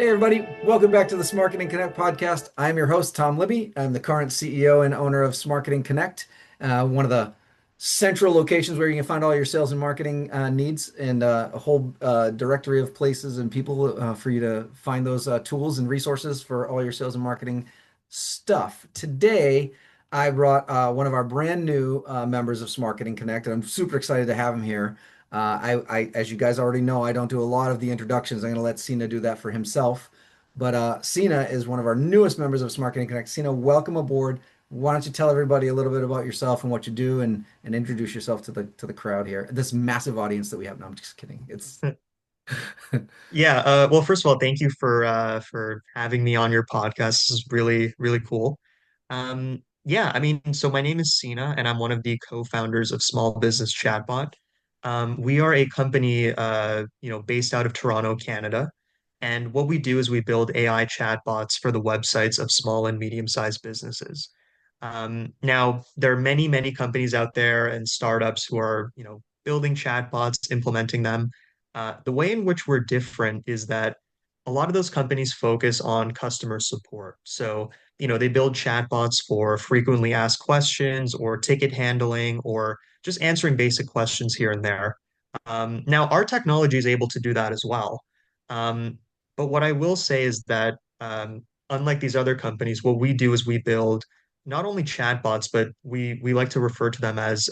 Hey everybody, welcome back to the Smarketing Connect podcast. I'm your host, Tom Libby. I'm the current CEO and owner of Smarketing Connect, one of the central locations where you can find all your sales and marketing needs and a whole directory of places and people for you to find those tools and resources for all your sales and marketing stuff. Today, I brought one of our brand new members of Smarketing Connect, and I'm super excited to have him here. As you guys already know, I don't do a lot of the introductions. I'm going to let Seena do that for himself. But Seena is one of our newest members of Smarketing Connect. Seena, welcome aboard. Why don't you tell everybody a little bit about yourself and what you do, and introduce yourself to the crowd here, this massive audience that we have. No, I'm just kidding. It's Yeah, well, first of all, thank you for having me on your podcast. This is really, really cool. Yeah, I mean, so my name is Sina, and I'm one of the co-founders of Small Business Chatbot. We are a company based out of Toronto, Canada. And what we do is we build AI chatbots for the websites of small and medium-sized businesses. Now, there are many, many companies out there and startups who are, building chatbots, implementing them. The way in which we're different is that a lot of those companies focus on customer support. So, they build chatbots for frequently asked questions or ticket handling or just answering basic questions here and there. Now, our technology is able to do that as well. Um, but what I will say is that, unlike these other companies, what we do is we build not only chatbots, but we like to refer to them as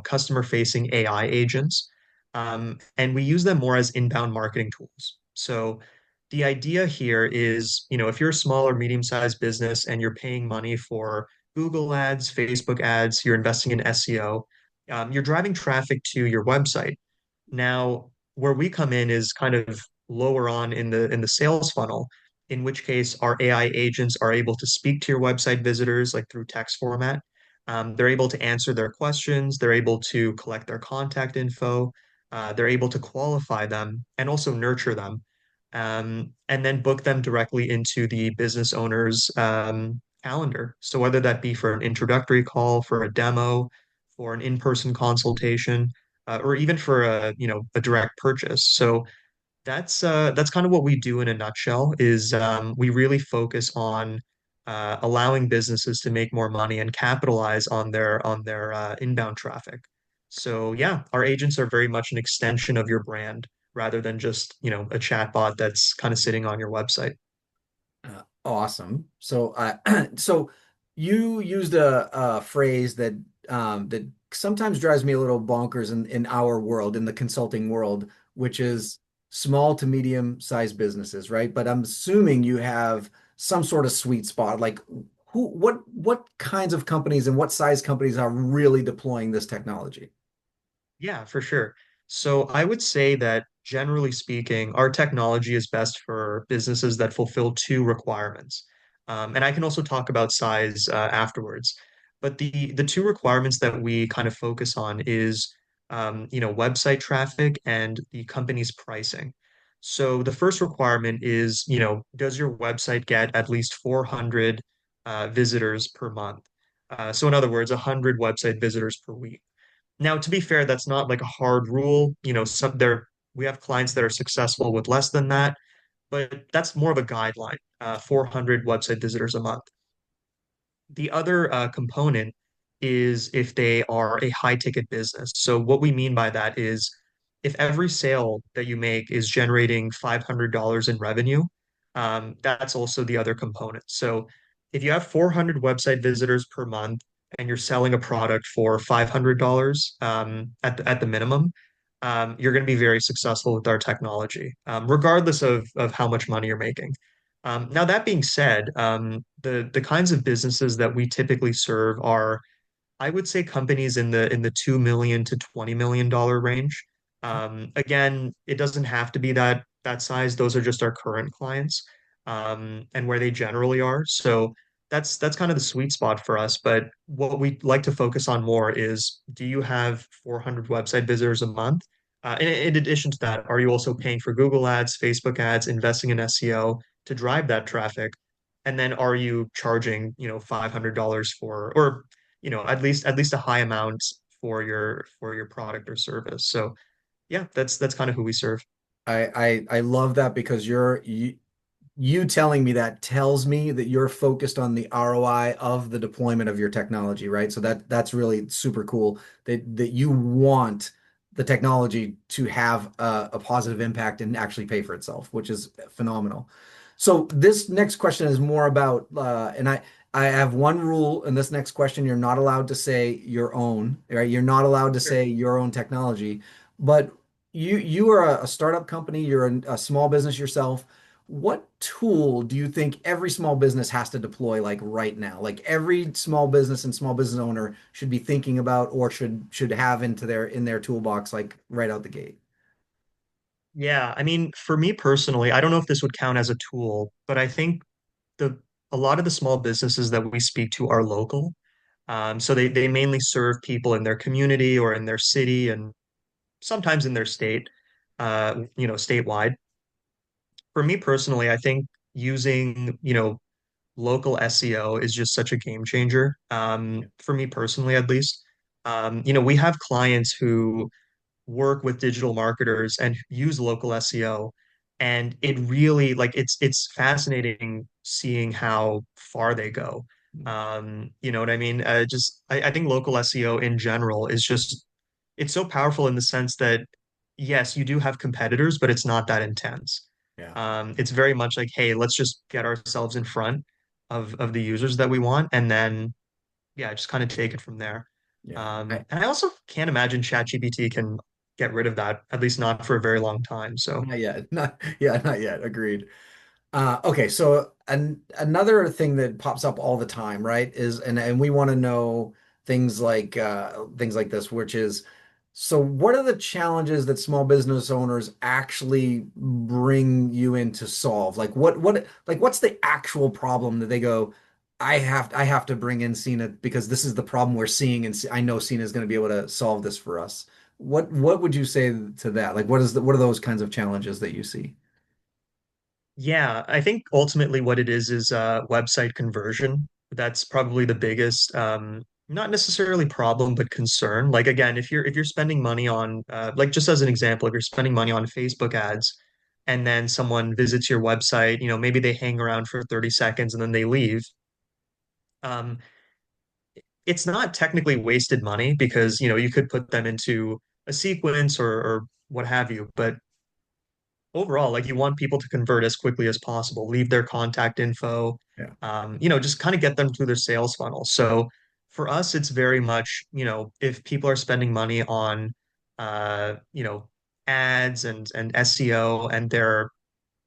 customer-facing AI agents. And we use them more as inbound marketing tools. So the idea here is, if you're a small or medium-sized business and you're paying money for Google ads, Facebook ads, you're investing in SEO, you're driving traffic to your website. Now, where we come in is kind of lower on in the sales funnel, in which case our AI agents are able to speak to your website visitors like through text format. They're able to answer their questions, they're able to collect their contact info, they're able to qualify them and also nurture them, and then book them directly into the business owner's calendar. So whether that be for an introductory call, for a demo, for an in-person consultation, or even for a direct purchase. So that's kind of what we do in a nutshell. Is we really focus on allowing businesses to make more money and capitalize on their inbound traffic. So yeah, our agents are very much an extension of your brand rather than just a chatbot that's kind of sitting on your website. awesome. So, so you used a phrase that sometimes drives me a little bonkers in our world, in the consulting world, which is small to medium sized businesses, right? But I'm assuming you have some sort of sweet spot. Like what kinds of companies and what size companies are really deploying this technology? Yeah, for sure. So I would say that generally speaking, our technology is best for businesses that fulfill two requirements. And I can also talk about size afterwards. But the two requirements that we kind of focus on is website traffic and the company's pricing. So the first requirement is, does your website get at least 400 visitors per month? So in other words, 100 website visitors per week. Now, to be fair, that's not like a hard rule. We have clients that are successful with less than that, but that's more of a guideline, 400 website visitors a month. The other component is if they are a high ticket business. So what we mean by that is if every sale that you make is generating $500 in revenue, that's also the other component. So if you have 400 website visitors per month and you're selling a product for $500 at the minimum, you're going to be very successful with our technology, regardless of how much money you're making. Now that being said, the kinds of businesses that we typically serve are, I would say, companies in the 2 million to $20 million range. Again, it doesn't have to be that size. Those are just our current clients, and where they generally are. So that's kind of the sweet spot for us. But what we like to focus on more is, do you have 400 website visitors a month? In addition to that, are you also paying for Google ads, Facebook ads, investing in SEO to drive that traffic? And then are you charging, $500 for, or at least a high amount for your product or service? So yeah, that's kind of who we serve. I love that because you telling me that tells me that you're focused on the ROI of the deployment of your technology, right? So that's really super cool that you want the technology to have a positive impact and actually pay for itself, which is phenomenal. So this next question is more about, and I have one rule in this next question. You're not allowed to say your own, right? You're not allowed to Sure. say your own technology, but you are a startup company, you're a small business yourself. What tool do you think every small business has to deploy like right now? Like every small business and small business owner should be thinking about or should have into their in their toolbox like right out the gate. Yeah, I mean, for me personally, I don't know if this would count as a tool, but I think the a lot of the small businesses that we speak to are local. So they mainly serve people in their community or in their city and sometimes in their state, statewide. For me personally, I think using, local SEO is just such a game changer. For me personally, at least. We have clients who work with digital marketers and use local SEO. And it really it's fascinating seeing how far they go. You know what I mean? I think local SEO in general is just it's so powerful in the sense that yes, you do have competitors, but it's not that intense. Yeah. It's very much like, hey, let's just get ourselves in front of the users that we want, and then yeah, just kind of take it from there. Yeah. And I also can't imagine ChatGPT can get rid of that, at least not for a very long time. So Not yet. Not yeah, not yet. Agreed. Okay, so another thing that pops up all the time, right, is and we want to know things like this, which is so what are the challenges that small business owners actually bring you in to solve? Like what like what's the actual problem that they go, I have to bring in Cena because this is the problem we're seeing and I know Cena is going to be able to solve this for us. What would you say to that? Like what are those kinds of challenges that you see? yeah, I think ultimately what it is website conversion. That's probably the biggest, not necessarily problem, but concern. Like again, if you're spending money on, like just as an example, if you're spending money on Facebook ads, and then someone visits your website, maybe they hang around for 30 seconds and then they leave. Um, it's not technically wasted money because, you could put them into a sequence or what have you, but overall, like you want people to convert as quickly as possible, leave their contact info, Yeah. just kind of get them through their sales funnel. So for us, it's very much, if people are spending money on, uh, you know, ads and SEO and they're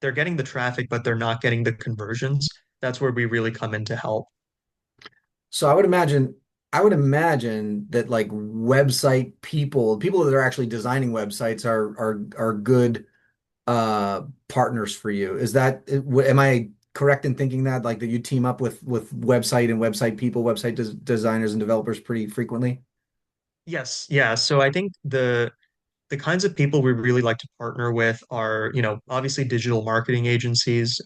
getting the traffic, but they're not getting the conversions, that's where we really come in to help. So I would imagine that like website people that are actually designing websites are good partners for you. Is that am I correct in thinking that like that you team up with website and website people, website designers and developers pretty frequently? Yes, yeah. So I think the kinds of people we really like to partner with are, obviously digital marketing agencies,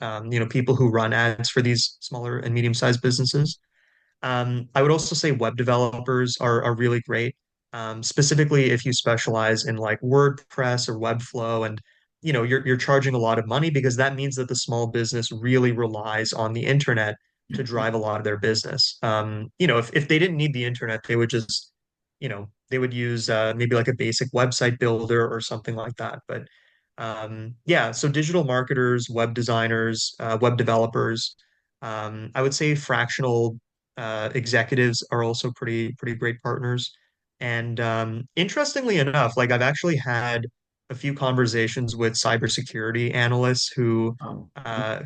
people who run ads for these smaller and medium-sized businesses. I would also say web developers are really great, specifically if you specialize in like WordPress or Webflow, and you're charging a lot of money because that means that the small business really relies on the internet to drive a lot of their business. If they didn't need the internet, they would just, they would use maybe like a basic website builder or something like that. But yeah, so digital marketers, web designers, web developers. I would say fractional executives are also pretty great partners. And interestingly enough, like I've actually had a few conversations with cybersecurity analysts Oh,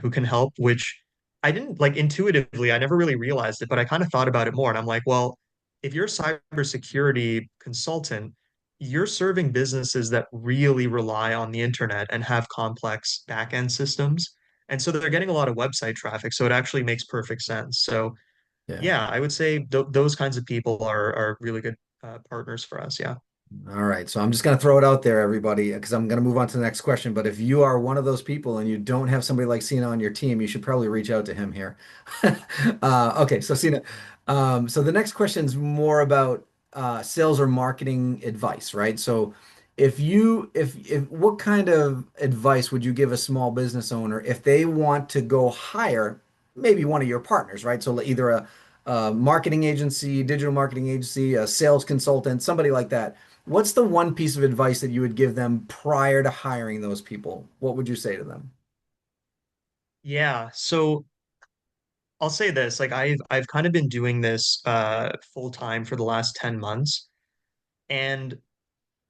who can help, which I didn't like intuitively, I never really realized it, but I kind of thought about it more. And I'm like, well, if you're a cybersecurity consultant, you're serving businesses that really rely on the internet and have complex back-end systems. And so they're getting a lot of website traffic. So it actually makes perfect sense. So yeah. yeah, I would say th those kinds of people are really good partners for us. Yeah. All right, so I'm just going to throw it out there, everybody, because I'm going to move on to the next question. But if you are one of those people and you don't have somebody like Cena on your team, you should probably reach out to him here. Okay, so Cena, so the next question is more about sales or marketing advice, right? So if what kind of advice would you give a small business owner if they want to go hire maybe one of your partners, right? So either a marketing agency, digital marketing agency, a sales consultant, somebody like that. What's the one piece of advice that you would give them prior to hiring those people? What would you say to them? Yeah, so I'll say this, like I've kind of been doing this full time for the last 10 months, and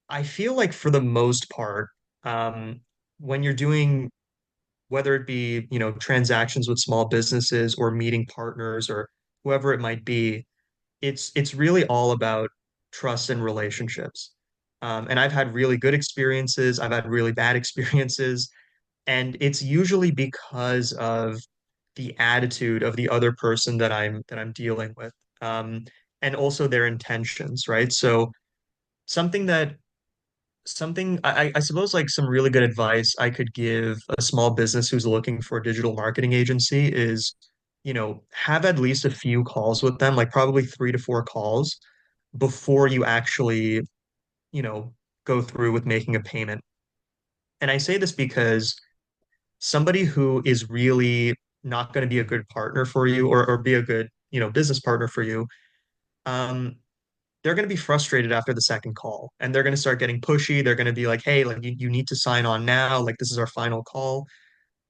I feel like for the most part, when you're doing whether it be, transactions with small businesses or meeting partners or whoever it might be, it's really all about trust and relationships. And I've had really good experiences, I've had really bad experiences, and it's usually because of the attitude of the other person that I'm dealing with, um, and also their intentions, right? So something that something I suppose like some really good advice I could give a small business who's looking for a digital marketing agency is, have at least a few calls with them, like probably 3 to 4 calls before you actually, you know, go through with making a payment. And I say this because somebody who is really not going to be a good partner for you or be a good, business partner for you, um, they're going to be frustrated after the second call and they're going to start getting pushy. They're going to be like, hey, like you need to sign on now. Like this is our final call.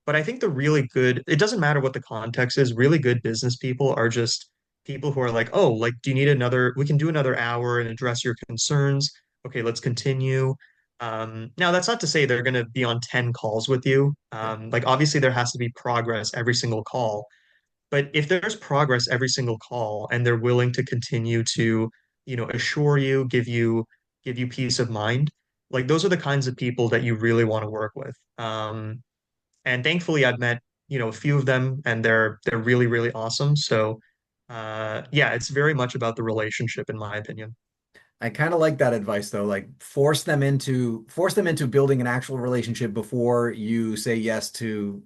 But I think the really good, it doesn't matter what the context is, really good business people are just people who are like, oh, like, do you need we can do another hour and address your concerns. Okay, let's continue. Now, that's not to say they're going to be on 10 calls with you. Like, obviously, there has to be progress every single call. But if there's progress every single call and they're willing to continue to, assure you, give you peace of mind, like those are the kinds of people that you really want to work with. And thankfully I've met, a few of them and they're really, really awesome. So yeah, it's very much about the relationship in my opinion. I kind of like that advice though, like force them into building an actual relationship before you say yes to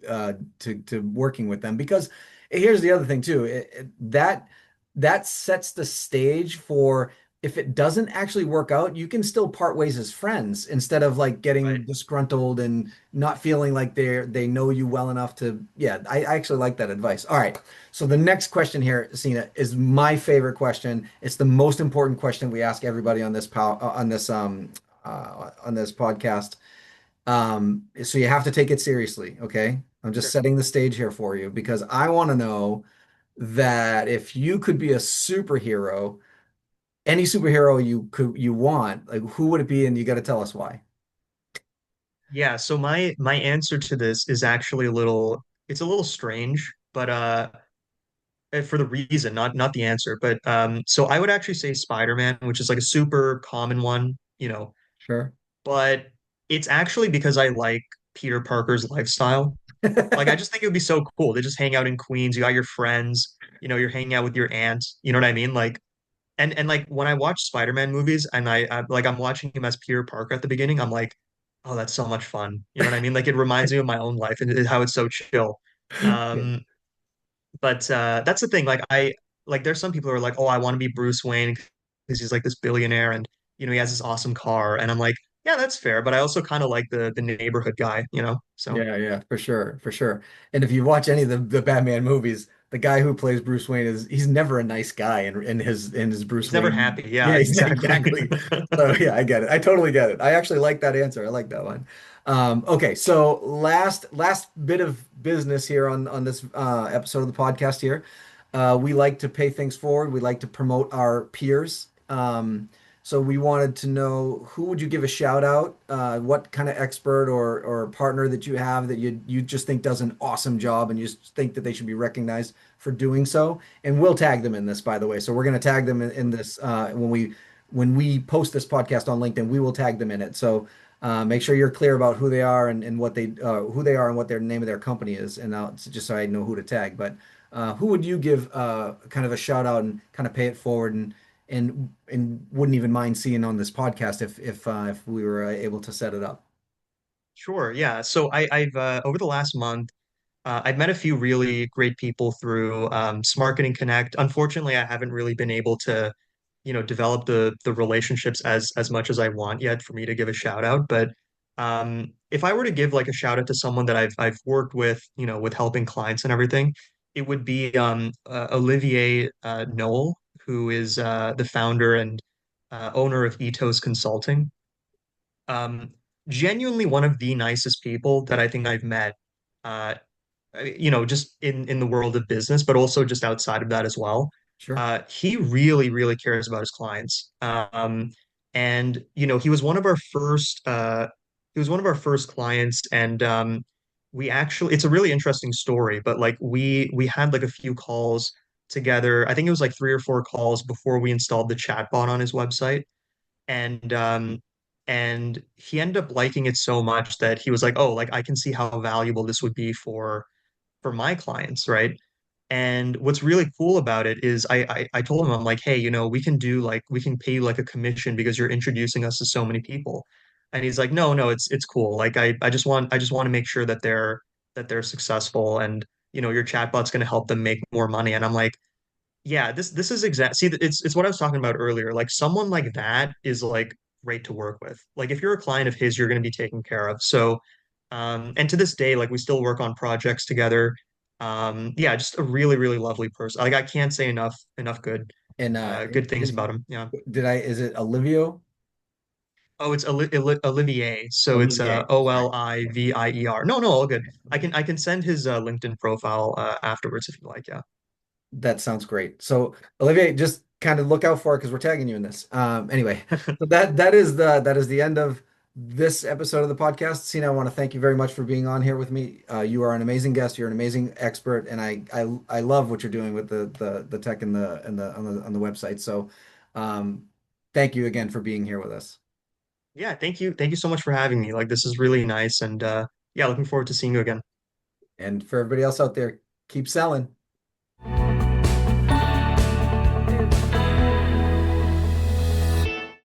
working with them. Because here's the other thing too, that sets the stage for if it doesn't actually work out, you can still part ways as friends instead of like Right. getting disgruntled and not feeling like they know you well enough to, yeah, I actually like that advice. All right. So the next question here, Seena, is my favorite question. It's the most important question we ask everybody on this podcast. So you have to take it seriously, okay? I'm just Sure. setting the stage here for you because I want to know that if you could be a superhero, any superhero you want, like who would it be? And you got to tell us why. Yeah, so my answer to this is actually it's a little strange, but for the reason, not the answer, but so I would actually say Spider-Man, which is like a super common one, Sure. but it's actually because I like Peter Parker's lifestyle. Like I just think it would be so cool to just hang out in Queens. You got your friends, you're hanging out with your aunt. You know what I mean? Like, and like when I watch Spider-Man movies and I'm watching him as Peter Parker at the beginning, I'm like, oh, that's so much fun. You know what I mean? Like it reminds me of my own life and how it's so chill. Yeah. Um, but that's the thing. Like there's some people who are like, oh, I want to be Bruce Wayne because he's like this billionaire and he has this awesome car. And I'm like, yeah, that's fair. But I also kind of like the neighborhood guy. So Yeah, yeah, for sure, for sure. And if you watch any of the Batman movies, the guy who plays Bruce Wayne he's never a nice guy in his Bruce he's never Wayne. happy. Yeah, Yeah, he's exactly. exactly. So yeah, I get it. I totally get it. I actually like that answer. I like that one. Okay, so last bit of business here on this episode of the podcast here. We like to pay things forward. We like to promote our peers. So we wanted to know who would you give a shout out? What kind of expert or partner that you have that you just think does an awesome job and you just think that they should be recognized for doing so. And we'll tag them in this, by the way. So we're going to tag them in this when we post this podcast on LinkedIn. We will tag them in it. So make sure you're clear about who they are and what they who they are and what their name of their company is, and just so I know who to tag. But who would you give kind of a shout out and kind of pay it forward and wouldn't even mind seeing on this podcast if we were able to set it up. Sure. Yeah. So I've over the last month, I've met a few really great people through Smarketing Connect. Unfortunately, I haven't really been able to develop the relationships as much as I want yet for me to give a shout out. But if I were to give like a shout out to someone that I've worked with, with helping clients and everything, it would be Olivier Noel, who is the founder and owner of Ethos Consulting. Um, Genuinely one of the nicest people that I think I've met. Uh, just in the world of business, but also just outside of that as well. Sure. He really, really cares about his clients. And he was one of our first clients, and we actually, it's a really interesting story, but like we had like a few calls together. I think it was like 3 or 4 calls before we installed the chatbot on his website. And he ended up liking it so much that he was like, oh, like I can see how valuable this would be for my clients, right? And what's really cool about it is I told him, I'm like, hey, we can pay you like a commission because you're introducing us to so many people. And he's like, no, no, it's cool. Like I just want to make sure that they're successful, and your chatbot's going to help them make more money. And I'm like, yeah, this is exact. See, it's what I was talking about earlier. Like someone like that is like great to work with. Like if you're a client of his, you're going to be taken care of. So, and to this day, like we still work on projects together. Yeah, just a really, really lovely person. Like I can't say enough And good things his about him. Yeah. is it Olivio? Oh, it's Olivier. So it's Olivier. Sorry. Olivier. No, no, all good. I can send his LinkedIn profile afterwards if you like. Yeah. That sounds great. So Olivier, just kind of look out for it because we're tagging you in this. Anyway, so that is the end of this episode of the podcast. Sina, I want to thank you very much for being on here with me. You are an amazing guest. You're an amazing expert, and I love what you're doing with the tech and the website. So, um, thank you again for being here with us. Yeah, thank you. Thank you so much for having me. Like this is really nice, and yeah, looking forward to seeing you again. And for everybody else out there, keep selling.